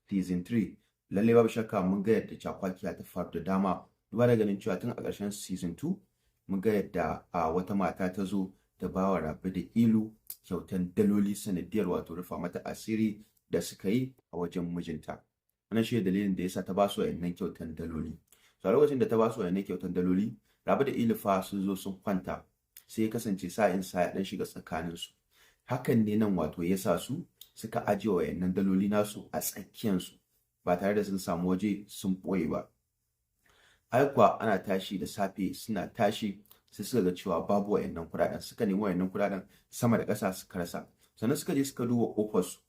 season 3, lalle babu shakka mun ga yadda cakwakiya ta faru da dama, duba da ganin cewa tun a ƙarshen season 2 mun ga yadda wata mata ta zo ta ba wa Rabe da Ilu kyautan daloli sanadiyar wato rufa mata asiri da suka yi a wajen mijinta. Wannan shi dalilin da yasa ta ba su wayannan kyautan daloli. So a lokacin da ta ba su wayannan kyautan daloli, Rabe da Ilu fa sun zo sun kwanta, sai ya kasance sa'in sa ya dan shiga tsakanin su. Hakan ne nan wato yasa su suka ajiye wayannan daloli nasu a tsakiyar su ba tare da sun samu waje sun boye ba. Ai kuwa ana tashi da safe, suna tashi sai suka ga cewa babu wayannan kuɗaɗen, suka nemi wayannan kuɗaɗen sama da ƙasa suka rasa. Sannan suka je suka duba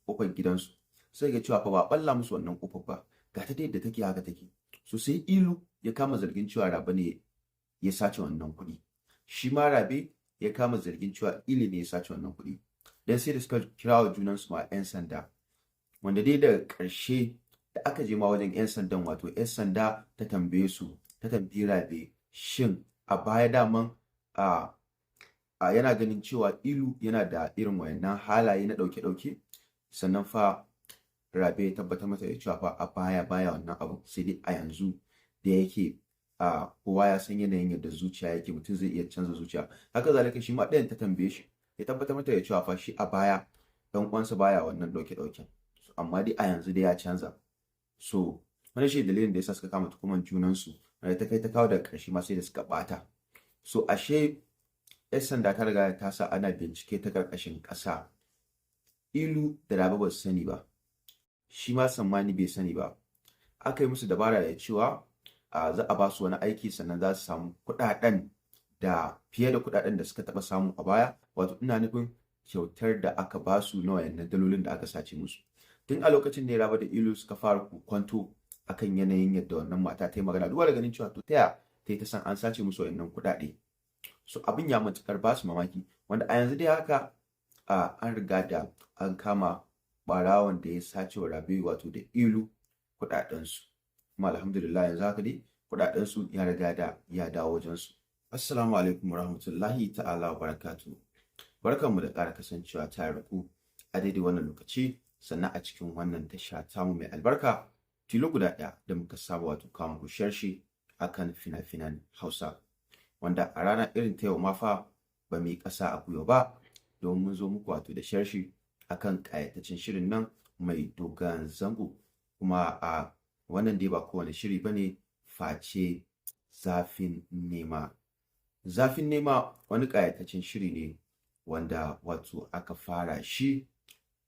ƙofar gidansu, sai ga cewa fa ba balla musu wannan ƙofar ba, ga ta yadda take haka take. So sai Ilu ya kama zargin cewa Rabe ne ya sace wannan kuɗi, shi ma Rabe ya kama zargin cewa Ilu ne ya sace wannan kuɗi. Dan sai da suka kira wa junansu ma 'yan sanda, wanda dai daga ƙarshe da aka je ma wajen 'yan sandan, wato 'yan sanda ta tambaye su, ta tambayi Rabe shin a baya daman yana ganin cewa Ilu yana da irin wayannan halaye na ɗauke-ɗauke. Sannan fa Rabe ya tabbatar mata da cewa fa a baya wannan abu, sai dai a yanzu da yake kowa ya san yanayin yadda zuciya yake, mutum zai iya canza zuciya. Haka zalika shi ma ɗayan ta tambaye shi, ya tabbatar mata da cewa fa shi a baya ɗan uwansa baya wannan ɗauke-ɗauken, amma dai a yanzu dai ya canza. So wannan shi dalilin da yasa suka kama tukuman junansu, wanda ta kai ta kawo daga ƙarshe ma sai da suka ɓata. So ashe 'yan sanda ta riga ta sa ana bincike ta ƙarƙashin ƙasa. Ilu da Rabe ba su sani ba, shi ma Sammani bai sani ba. Aka yi musu dabara da cewa za a ba su wani aiki sannan za su samu kuɗaɗen da fiye da kuɗaɗen da suka taɓa samu a baya, wato ina nufin kyautar da aka ba su na wayannan dalolin da aka sace musu. Tun a lokacin ne Rabe da Ilu suka fara kwanto akan yanayin yadda wannan mata ta yi magana, duba da ganin cewa to taya ta yi ta san an sace musu wayannan kuɗaɗe. So abin ya matuƙar ba su mamaki, wanda a yanzu dai haka an riga da an kama ɓarawon da ya sace wa Rabe wato da Ilu kuɗaɗensu. Kuma alhamdulillah yanzu haka dai kuɗaɗensu ya riga da ya dawo wajensu. Assalamu alaikum warahmatullahi ta'ala wa barakatuhu. Barkanmu da ƙara kasancewa tare da ku a daidai wannan lokaci, sannan a cikin wannan tasha tamu mai albarka, tilo guda ɗaya da muka saba wato kawo muku sharhi akan fina-finan Hausa, wanda a rana irin ta yau ma fa ba mu yi ƙasa a gwiwa ba domin mun zo muku wato da sharhi akan ƙayataccen shirin nan mai dogon zango. Kuma a wannan dai ba kowane shiri ba ne face Zafin Nema. Zafin Nema wani ƙayataccen shiri ne wanda wato aka fara shi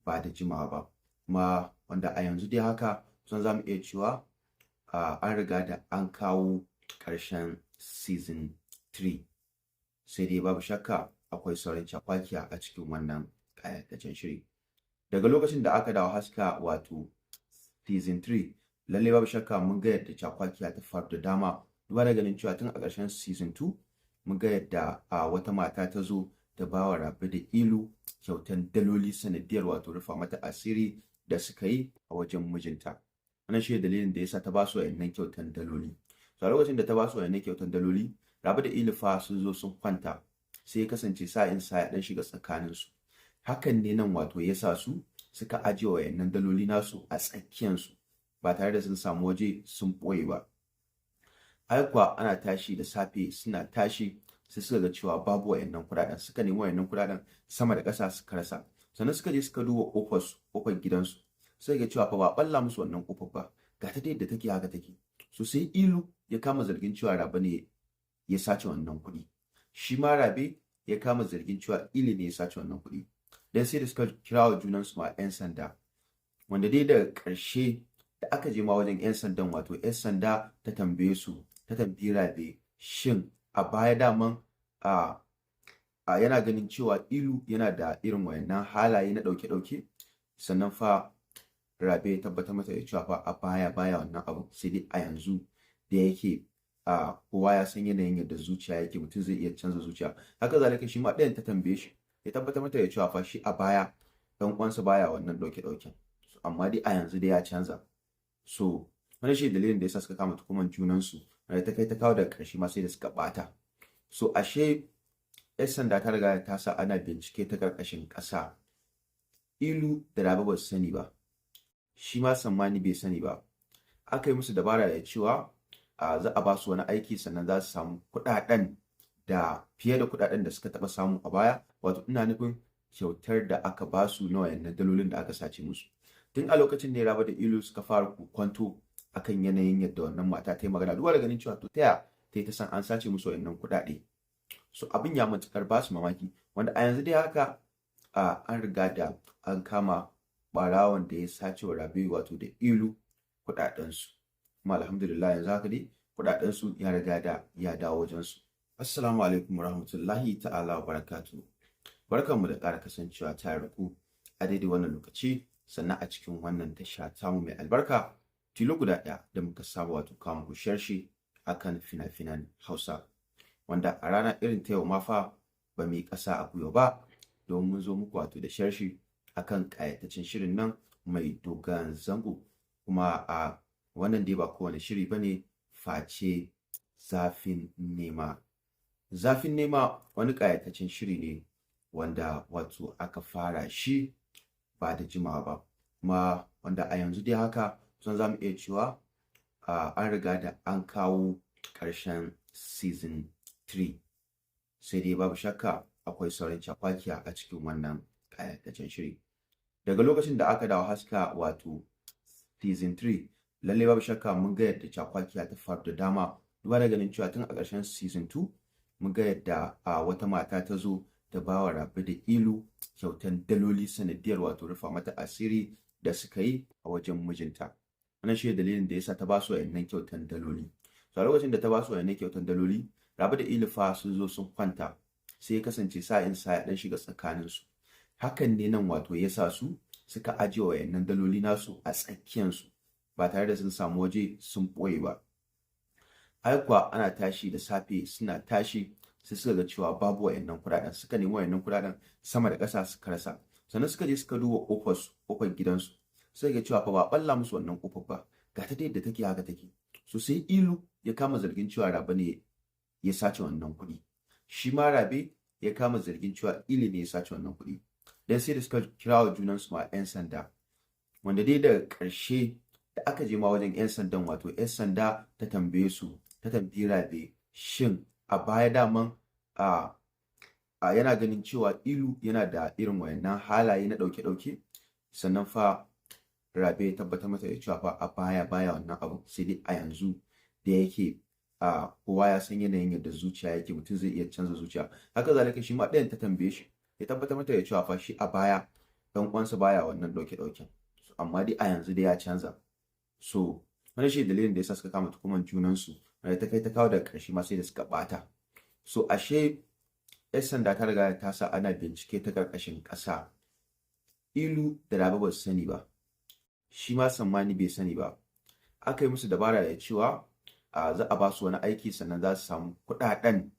ba da jimawa ba, kuma wanda a yanzu dai haka kusan za mu iya cewa an riga da an kawo ƙarshen season 3, sai dai babu shakka akwai sauran cakwakiya a cikin wannan ƙayataccen shiri. Daga lokacin da aka dawo haska wato season 3, lalle babu shakka mun ga yadda cakwakiya ta faru da dama, duba da ganin cewa tun a ƙarshen season 2 mun ga yadda wata mata ta zo ta ba wa Rabe da Ilu kyautan daloli sanadiyar wato rufa mata asiri da suka yi a wajen mijinta. Wannan shi dalilin da yasa ta ba su wayannan kyautan daloli. So a lokacin da ta ba su wayannan kyautan daloli, Rabe da Ilu fa sun zo sun kwanta, sai ya kasance sa'in sa ya dan shiga tsakanin su. Hakan ne nan wato yasa su suka ajiye wayannan daloli nasu a tsakiyar su ba tare da sun samu waje sun ɓoye ba. Ai kuwa ana tashi da safe, suna tashi sai suka ga cewa babu wayannan kuɗaɗen, suka nemi wayannan kuɗaɗen sama da ƙasa suka rasa. Sannan suka je suka duba ƙofar gidansu, sai ga cewa fa ba ɓalla musu wannan ƙofar ba, ga ta yadda take haka take. So sai Ilu ya kama zargin cewa Rabe ne ya sace wannan kuɗi, shi ma Rabe ya kama zargin cewa Ilu ne ya sace wannan kuɗi. Dan sai da suka kira wa junansu ma 'yan sanda, wanda dai daga ƙarshe da aka je ma wajen 'yan sandan, wato 'yan sanda ta tambaye su, ta tambayi Rabe shin a baya daman yana ganin cewa Ilu yana da irin wayannan halaye na ɗauke-ɗauke. Sannan fa Rabe ya tabbatar mata da cewa fa a baya wannan abu, sai dai a yanzu da yake kowa ya san yanayin yadda zuciya yake, mutum zai iya canza zuciya. Haka zalika shi ma ɗayan ta tambaye shi, ya tabbatar mata da cewa fa shi a baya ɗan uwansa baya wannan ɗauke-ɗauken, amma dai a yanzu dai ya canza. So wannan shi dalilin da yasa suka kama tukuman junansu, wanda ta kai ta kawo daga ƙarshe ma sai da suka ɓata. So ashe 'yan sanda ta riga ta sa ana bincike ta ƙarƙashin ƙasa. Ilu da Rabe ba su sani ba, shi ma Sammani bai sani ba. Aka yi musu dabara da cewa za a ba su wani aiki sannan za su samu kuɗaɗen da fiye da kuɗaɗen da suka taɓa samu a baya, wato ina nufin kyautar da aka ba su na wayannan dalolin da aka sace musu. Tun a lokacin ne Rabe da Ilu suka fara kwanto akan yanayin yadda wannan mata ta yi magana, duba da ganin cewa to taya ta yi ta san an sace musu wayannan kuɗaɗe. So abin ya matuƙar ba su mamaki, wanda a yanzu dai haka an riga da an kama ɓarawon da ya sace wa Rabe wato da Ilu kuɗaɗensu. Kuma alhamdulillah yanzu haka dai kuɗaɗensu ya riga da ya dawo wajensu. Assalamu alaikum warahmatullahi ta'ala wa barakatuhu. Barkanmu da ƙara kasancewa tare da ku a daidai wannan lokaci, sannan a cikin wannan tasha tamu mai albarka, tilo guda ɗaya da muka saba wato kawo muku sharhi akan fina-finan Hausa, wanda a rana irin ta yau ma fa ba mu yi ƙasa a gwiwa ba domin mun zo muku wato da sharhi akan ƙayataccen shirin nan mai dogon zango. Kuma a wannan dai ba kowane shiri ba ne face Zafin Nema. Zafin Nema wani ƙayataccen shiri ne wanda wato aka fara shi ba da jimawa ba, kuma wanda a yanzu dai haka kusan za mu iya cewa an riga da an kawo ƙarshen season 3, sai dai babu shakka akwai sauran cakwakiya a cikin wannan ƙayataccen shiri. Daga lokacin da aka dawo haska wato season 3, lalle babu shakka mun ga yadda cakwakiya ta faru da dama, duba da ganin cewa tun a ƙarshen season 2 mun ga yadda wata mata ta zo ta ba wa Rabe da Ilu kyautan daloli sanadiyar wato rufa mata asiri da suka yi a wajen mijinta. Wannan shi dalilin da yasa ta ba su wayannan kyautan daloli. So a lokacin da ta ba su wayannan kyautan daloli, Rabe da Ilu fa sun zo sun kwanta, sai ya kasance sa'in sa ya dan shiga tsakanin su. Hakan ne nan wato ya sa su suka ajiye wayannan daloli nasu a tsakiyansu ba tare da sun samu waje sun ɓoye ba. Ai kuwa ana tashi da safe, suna tashi sai suka ga cewa babu wayannan kuɗaɗen, suka nemi wayannan kuɗaɗen sama da ƙasa suka rasa. Sannan suka je suka duba ƙofar gidansu, sai ga cewa fa ba ɓalla musu wannan ƙofar ba, ga ta yadda take haka take. So sai Ilu ya kama zargin cewa Rabe ne ya sace wannan kuɗi, shi ma Rabe ya kama zargin cewa Ilu ne ya sace wannan kuɗi. Dan sai da suka kira wa junansu ma 'yan sanda, wanda dai daga ƙarshe da aka je ma wajen 'yan sandan, wato 'yan sanda ta tambaye su, ta tambayi Rabe shin a baya daman yana ganin cewa Ilu yana da irin wayannan halaye na ɗauke-ɗauke. Sannan fa Rabe ya tabbatar mata da cewa fa a baya wannan abu, sai dai a yanzu da yake kowa ya san yanayin yadda zuciya yake, mutum zai iya canza zuciya. Haka zalika shi ma ɗayan ta tambaye shi, ya tabbatar mata da cewa fa shi a baya ɗan uwansa baya wannan ɗauke-ɗauken, amma dai a yanzu dai ya canza. So wannan shi dalilin da yasa suka kama tukuman junansu, wanda ta kai ta kawo daga ƙarshe ma sai da suka ɓata. So ashe 'yan sanda ta riga ta sa ana bincike ta ƙarƙashin ƙasa. Ilu da Rabe ba su sani ba, shi ma Sammani bai sani ba. Aka yi musu dabara da cewa za a ba su wani aiki, sannan za su samu kuɗaɗen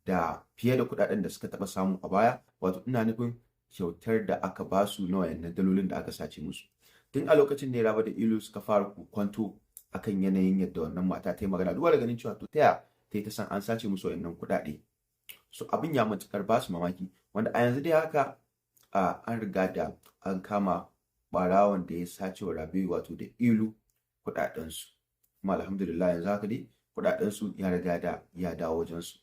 da fiye da kuɗaɗen da suka taɓa samu a baya, wato ina nufin kyautar da aka ba su na wayannan dalolin da aka sace musu. Tun a lokacin ne Rabe da Ilu suka fara kwanto akan yanayin yadda wannan mata ta yi magana, duba da ganin cewa to taya ta yi ta san an sace musu wayannan kuɗaɗe. So abin ya matuƙar ba su mamaki, wanda a yanzu dai haka an riga da an kama ɓarawon da ya sace wa Rabe wato da Ilu kuɗaɗensu, kuma alhamdulillah yanzu haka dai kuɗaɗensu ya riga da ya dawo wajensu.